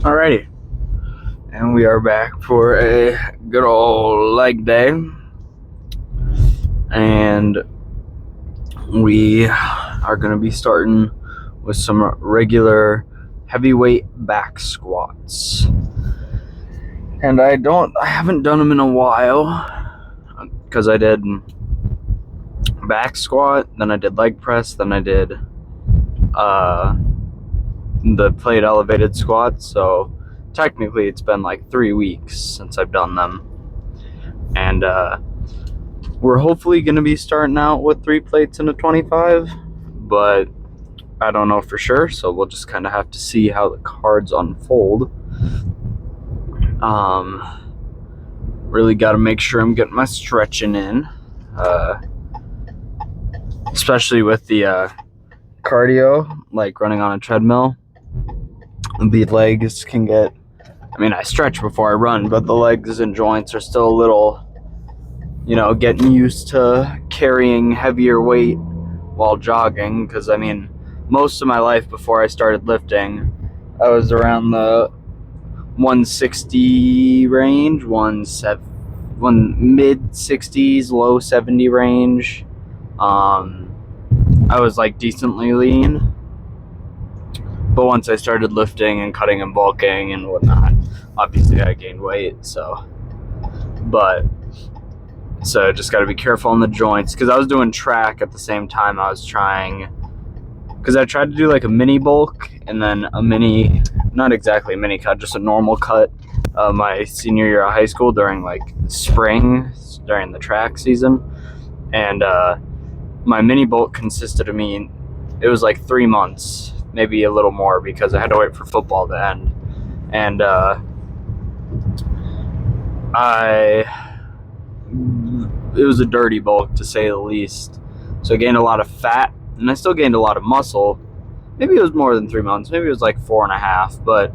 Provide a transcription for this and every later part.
Alrighty, and we are back for a good old leg day, and we are going to be starting with some regular heavyweight back squats. And I haven't done them in a while because I did back squat, then I did leg press, then I did the plate elevated squat. So technically it's been like 3 weeks since I've done them, and we're hopefully going to be starting out with 3 plates and a 25, but I don't know for sure, so we'll just kind of have to see how the cards unfold. Really got to make sure I'm getting my stretching in, especially with the cardio, like running on a treadmill. The legs can get, I stretch before I run, but the legs and joints are still a little, getting used to carrying heavier weight while jogging, because most of my life before I started lifting, I was around the 160 range, one mid 60s, low 70 range. I was like decently lean, but once I started lifting and cutting and bulking and whatnot, obviously I gained weight. So just got to be careful on the joints, because I was doing track at the same time I was trying, because I tried to do like a mini bulk and then a mini, not exactly a mini cut, just a normal cut my senior year of high school during like spring, during the track season. And my mini bulk consisted of me, it was like 3 months, maybe a little more, because I had to wait for football to end. And it was a dirty bulk, to say the least. So I gained a lot of fat, and I still gained a lot of muscle. Maybe it was more than 3 months. Maybe it was like 4.5. But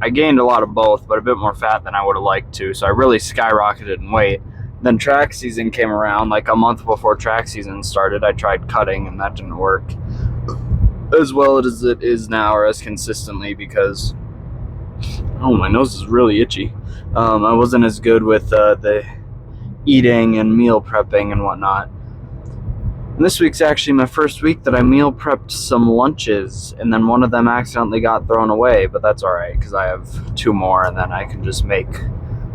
I gained a lot of both, but a bit more fat than I would have liked to. So I really skyrocketed in weight. Then track season came around, like a month before track season started. I tried cutting, and that didn't work as well as it is now, or as consistently, because my nose is really itchy. I wasn't as good with the eating and meal prepping and whatnot. And this week's actually my first week that I meal prepped some lunches, and then one of them accidentally got thrown away, but that's alright, because I have 2 more, and then I can just make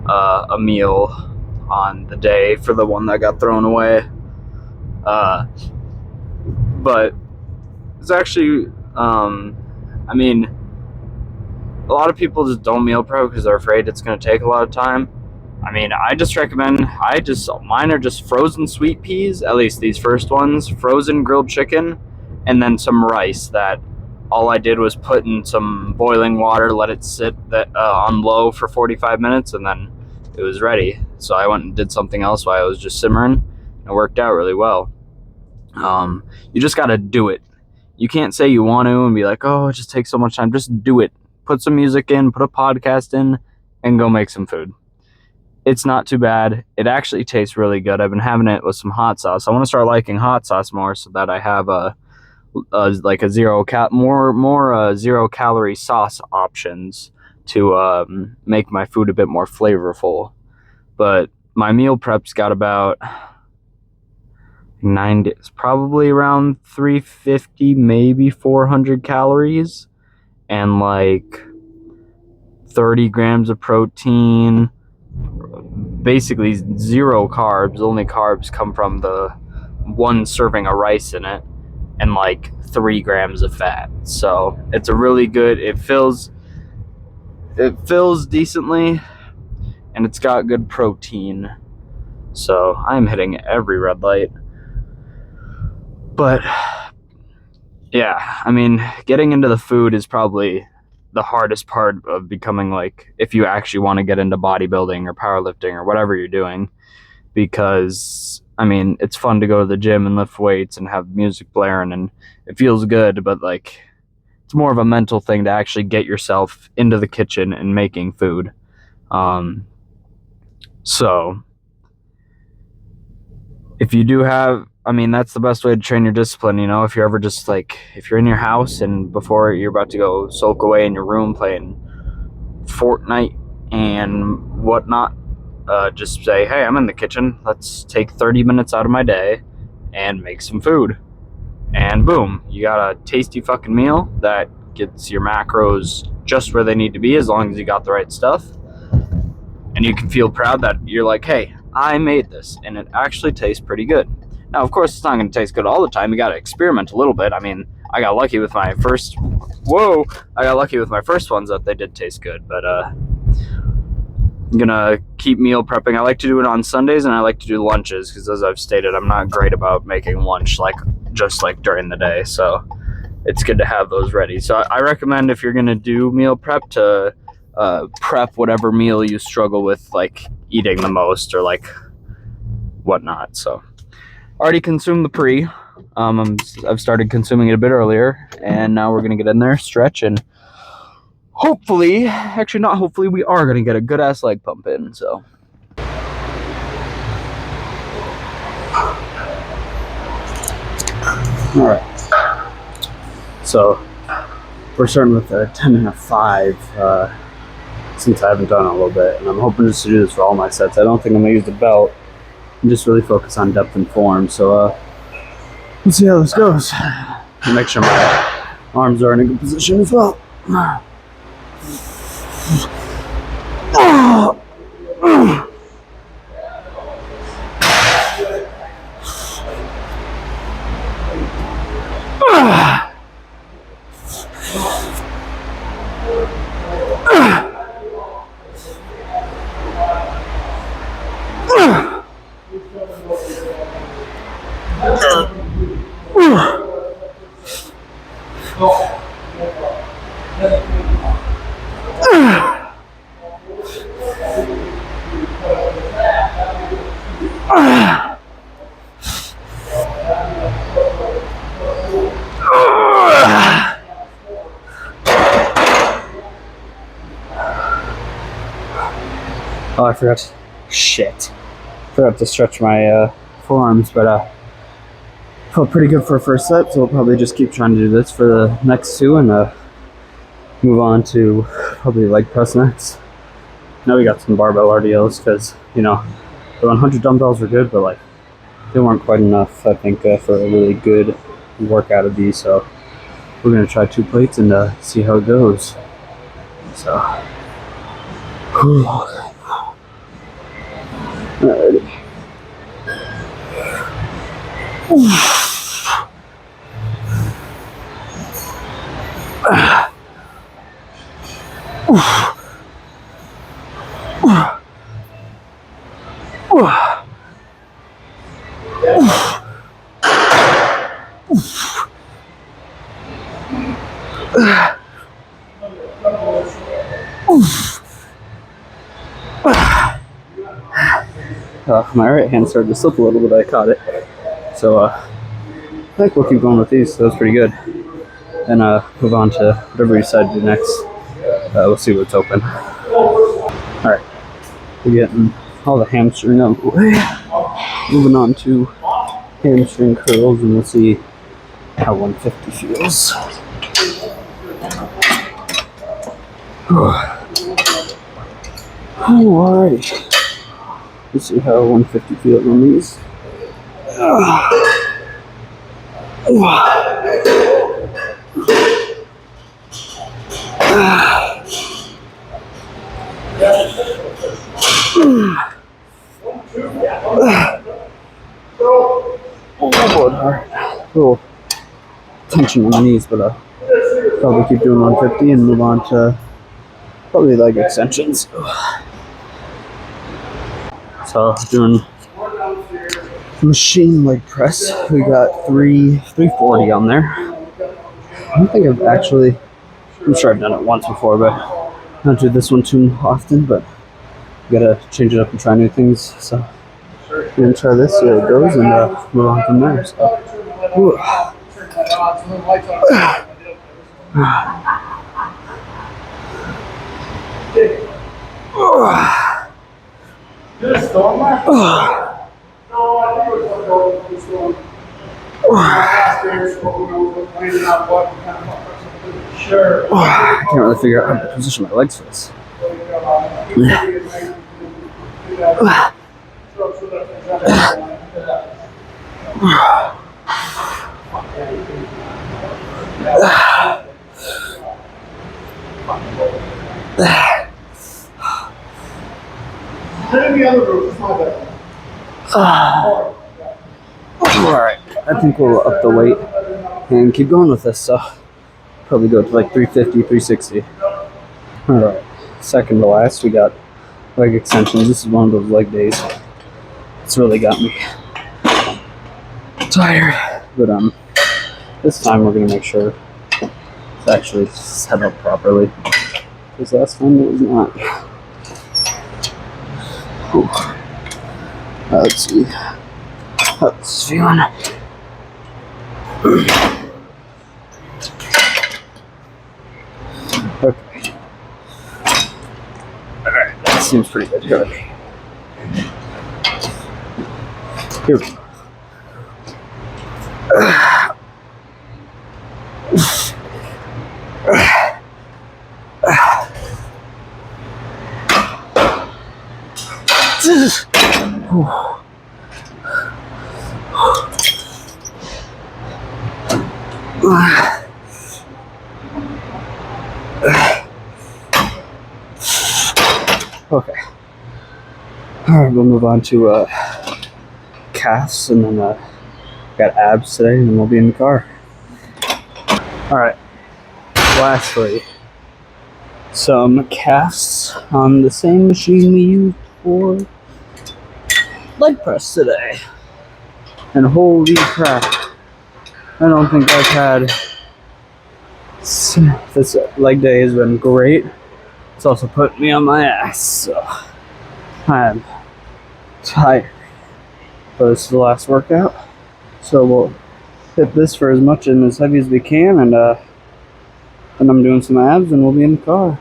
a meal on the day for the one that got thrown away. But it's actually, a lot of people just don't meal prep because they're afraid it's going to take a lot of time. I just recommend, mine are just frozen sweet peas, at least these first ones, frozen grilled chicken, and then some rice that all I did was put in some boiling water, let it sit on low for 45 minutes, and then it was ready. So I went and did something else while it was just simmering, and it worked out really well. You just got to do it. You can't say you want to and be like, oh, it just takes so much time. Just do it. Put some music in, put a podcast in, and go make some food. It's not too bad. It actually tastes really good. I've been having it with some hot sauce. I want to start liking hot sauce more, so that I have like a zero calorie sauce options to make my food a bit more flavorful. But my meal prep's got about 90, it's probably around 350, maybe 400 calories, and like 30 grams of protein, basically 0 carbs. Only carbs come from the 1 serving of rice in it, and like 3 grams of fat. So it's a really good, it fills decently, and it's got good protein. So I'm hitting every red light. But yeah, getting into the food is probably the hardest part of becoming, like, if you actually want to get into bodybuilding or powerlifting or whatever you're doing, because it's fun to go to the gym and lift weights and have music blaring, and it feels good, but like, it's more of a mental thing to actually get yourself into the kitchen and making food. So if you do have I mean, that's the best way to train your discipline, you know. If you're ever just like, if you're in your house and before you're about to go sulk away in your room playing Fortnite and whatnot, just say, hey, I'm in the kitchen. Let's take 30 minutes out of my day and make some food. And boom, you got a tasty fucking meal that gets your macros just where they need to be as long as you got the right stuff. And you can feel proud that you're like, hey, I made this and it actually tastes pretty good. Now, of course, it's not going to taste good all the time. You got to experiment a little bit. I mean, I got lucky with my first ones that they did taste good, but I'm gonna keep meal prepping. I like to do it on Sundays and I like to do lunches because, as I've stated, I'm not great about making lunch just during the day, so it's good to have those ready. So I recommend, if you're gonna do meal prep, to prep whatever meal you struggle with like eating the most or like whatnot. So already consumed the pre. I've started consuming it a bit earlier, and now we're gonna get in there, stretch, and hopefully, actually not hopefully, we are gonna get a good ass leg pump in. So all right, so we're starting with a 10 and a 5, since I haven't done it a little bit, and I'm hoping just to do this for all my sets. I don't think I'm gonna use the belt and just really focus on depth and form. So let's see how this goes. And make sure my arms are in a good position as well. Oh, I forgot. Shit. Forgot to stretch my forearms, but felt pretty good for a first set, so we'll probably just keep trying to do this for the next two and move on to probably leg press next. Now we got some barbell RDLs because, you know, the 100 dumbbells were good, but like they weren't quite enough, I think, for a really good workout of these. So we're gonna try 2 plates and see how it goes. So, alrighty. My right hand started to slip a little bit. I caught it, so I think we'll keep going with these. So that's pretty good. And move on to whatever we decide to do next. We'll see what's open. All right, we're getting all the hamstring out of the way. Moving on to hamstring curls, and we'll see how 150 feels. Alrighty. Let's see how 150 feels on these. A little tension on the knees, but probably keep doing 150 and move on to probably leg extensions. So doing machine leg press, we got 340 on there. I don't think I'm sure I've done it once before, but I don't do this one too often, but you gotta change it up and try new things. So we're gonna try this, see how it goes, and move on from there. So. I can't really figure out how to position my legs for this. Alright, I think we'll up the weight and keep going with this, so probably go to like 350, 360. Alright, second to last, we got leg extensions. This is one of those leg days. It's really got me tired, but this time we're gonna make sure it's actually set up properly, because last time it was not. Whew. Let's see how this is feeling. Okay. Alright, that seems pretty good. Here we go. Okay. Alright, we'll move on to calves, and then got abs today, and then we'll be in the car. Alright, lastly, some calves on the same machine we used for leg press today. And holy crap, I don't think I've had, this leg day has been great. It's also put me on my ass, so I'm tired. But this is the last workout, so we'll hit this for as much and as heavy as we can, and then I'm doing some abs and we'll be in the car.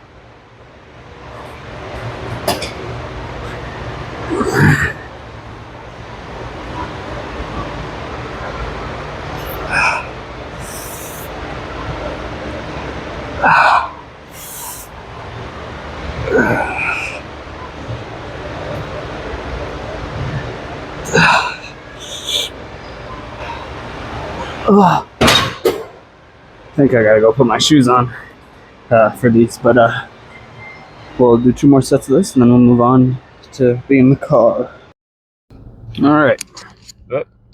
Oh, I think I gotta go put my shoes on for these, but we'll do 2 more sets of this and then we'll move on to being in the car. Alright.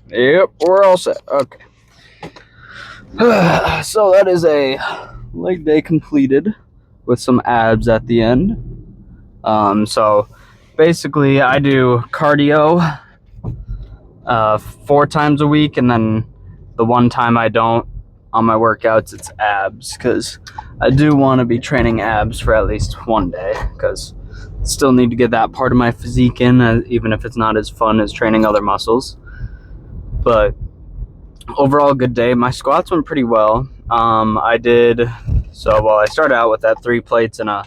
Yep, we're all set. Okay. So that is a leg day completed with some abs at the end. So basically I do cardio 4 times a week, and then the one time I don't on my workouts, it's abs, because I do want to be training abs for at least one day, because I still need to get that part of my physique in, even if it's not as fun as training other muscles. But overall, good day. My squats went pretty well. I started out with that 3 plates and a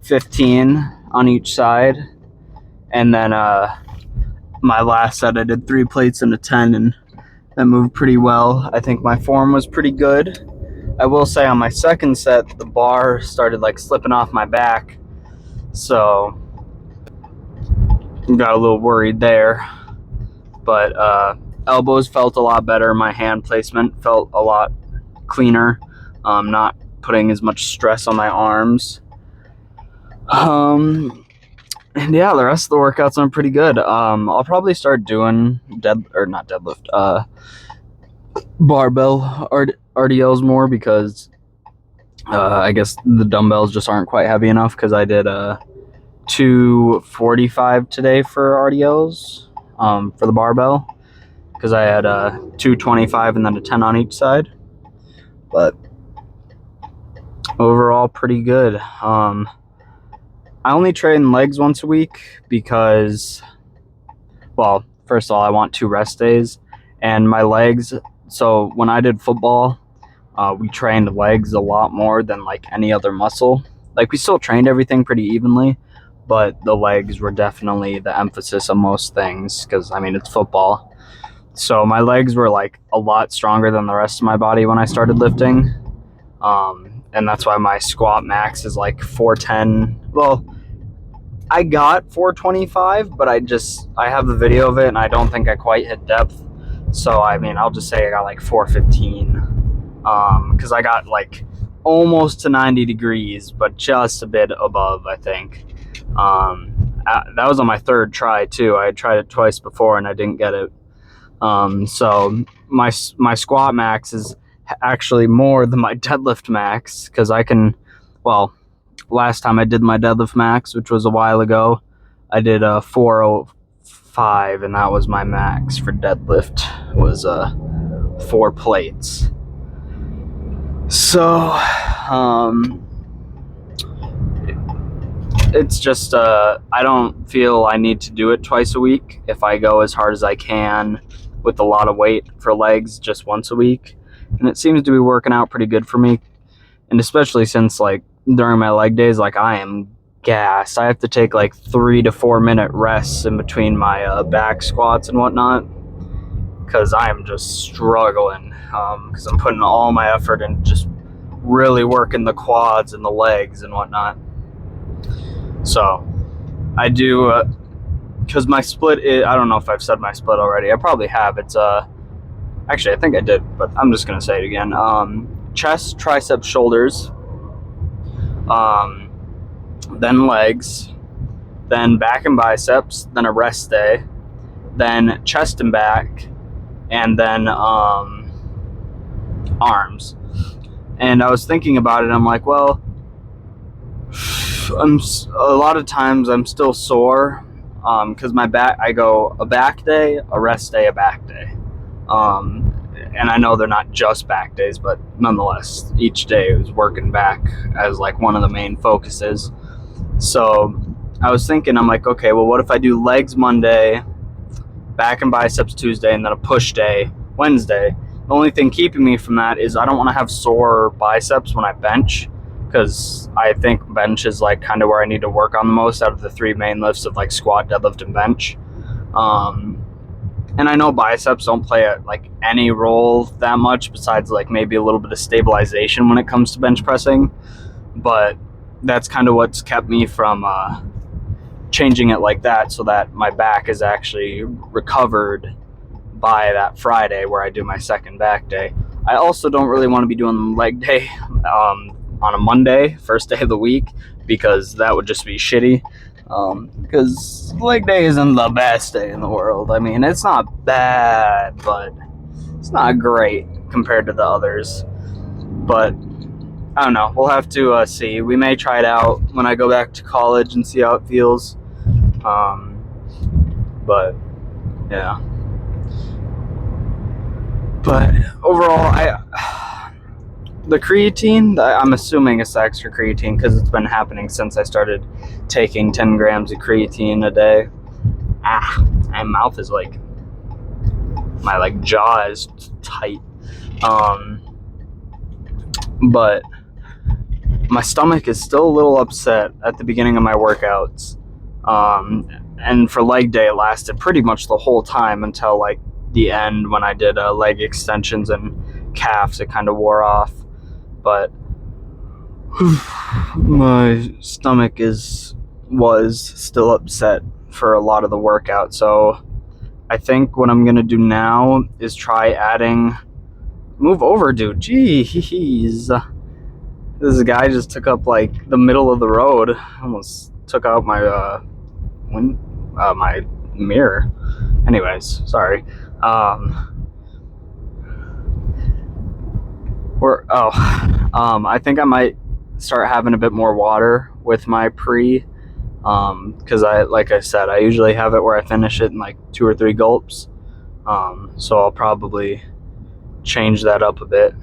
15 on each side, and then my last set I did 3 plates and a 10, and that moved pretty well. I think my form was pretty good. I will say on my second set, the bar started like slipping off my back, so got a little worried there. But elbows felt a lot better. My hand placement felt a lot cleaner. Not putting as much stress on my arms. And yeah, the rest of the workouts are pretty good. I'll probably start doing barbell RDLs more, because I guess the dumbbells just aren't quite heavy enough, because I did 245 today for RDLs for the barbell, because I had 225 and then a 10 on each side. But overall, pretty good. I only train legs once a week because, well, first of all, I want 2 rest days, and my legs, so when I did football, we trained legs a lot more than like any other muscle. Like, we still trained everything pretty evenly, but the legs were definitely the emphasis of most things, because I mean, it's football. So my legs were like a lot stronger than the rest of my body when I started lifting. And that's why my squat max is like 410. Well, I got 425, but I have the video of it and I don't think I quite hit depth. So I mean, I'll just say I got like 415. Because I got like almost to 90 degrees, but just a bit above, I think. That was on my third try too. I had tried it twice before and I didn't get it. So my squat max is actually more than my deadlift max, because last time I did my deadlift max, which was a while ago, I did a 405, and that was my max for deadlift, was 4 plates. So it's just I don't feel I need to do it twice a week if I go as hard as I can with a lot of weight for legs just once a week, and it seems to be working out pretty good for me. And especially since like during my leg days, like I am gassed. I have to take like 3 to 4 minute rests in between my back squats and whatnot, because I am just struggling, because I'm putting all my effort in just really working the quads and the legs and whatnot. So I do, because my split is, I don't know if I've said my split already. I probably have. It's actually, I think I did, but I'm just gonna say it again. Chest, triceps, shoulders, then legs, then back and biceps, then a rest day, then chest and back, and then arms. And I was thinking about it. I'm like, well, a lot of times I'm still sore, because my back, I go a back day, a rest day, a back day. And I know they're not just back days, but nonetheless, each day is working back as like one of the main focuses. So I was thinking, I'm like, okay, well, what if I do legs Monday, back and biceps Tuesday, and then a push day Wednesday? The only thing keeping me from that is I don't want to have sore biceps when I bench, because I think bench is like kind of where I need to work on the most out of the 3 main lifts of like squat, deadlift, and bench. And I know biceps don't play like any role that much besides like maybe a little bit of stabilization when it comes to bench pressing, but that's kind of what's kept me from changing it like that, so that my back is actually recovered by that Friday where I do my second back day. I also don't really want to be doing leg day on a Monday, first day of the week, because that would just be shitty. Because leg day isn't the best day in the world. I mean, it's not bad, but it's not great compared to the others. But I don't know. We'll have to see. We may try it out when I go back to college and see how it feels. But yeah. But overall, the creatine, I'm assuming it's extra creatine because it's been happening since I started taking 10 grams of creatine a day. My mouth is like, my like jaw is tight. But my stomach is still a little upset at the beginning of my workouts. And for leg day, it lasted pretty much the whole time until like the end when I did leg extensions and calves. It kind of wore off. But my stomach was still upset for a lot of the workout. So I think what I'm gonna do now is try adding. Move over, dude. Jeez. This guy just took up like the middle of the road. Almost took out my my mirror. Anyways, sorry. I think I might start having a bit more water with my pre, because like I said, I usually have it where I finish it in like 2 or 3 gulps. So I'll probably change that up a bit.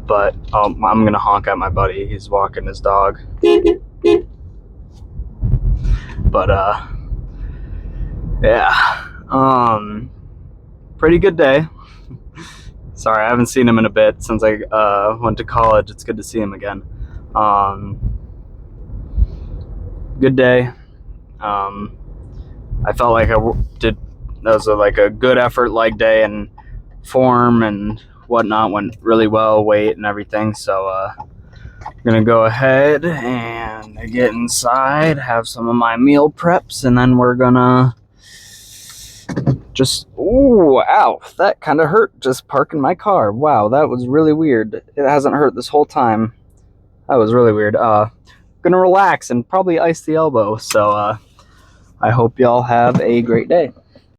But I'm gonna honk at my buddy. He's walking his dog. But yeah, pretty good day. Sorry, I haven't seen him in a bit since I went to college. It's good to see him again. Good day. I felt like I did That was like a good effort leg day, and form and whatnot went really well, weight and everything. So I'm gonna go ahead and get inside, have some of my meal preps, and then we're gonna just, ooh, ow, that kind of hurt just parking my car. Wow, that was really weird. It hasn't hurt this whole time. That was really weird. Gonna relax and probably ice the elbow. So I hope y'all have a great day.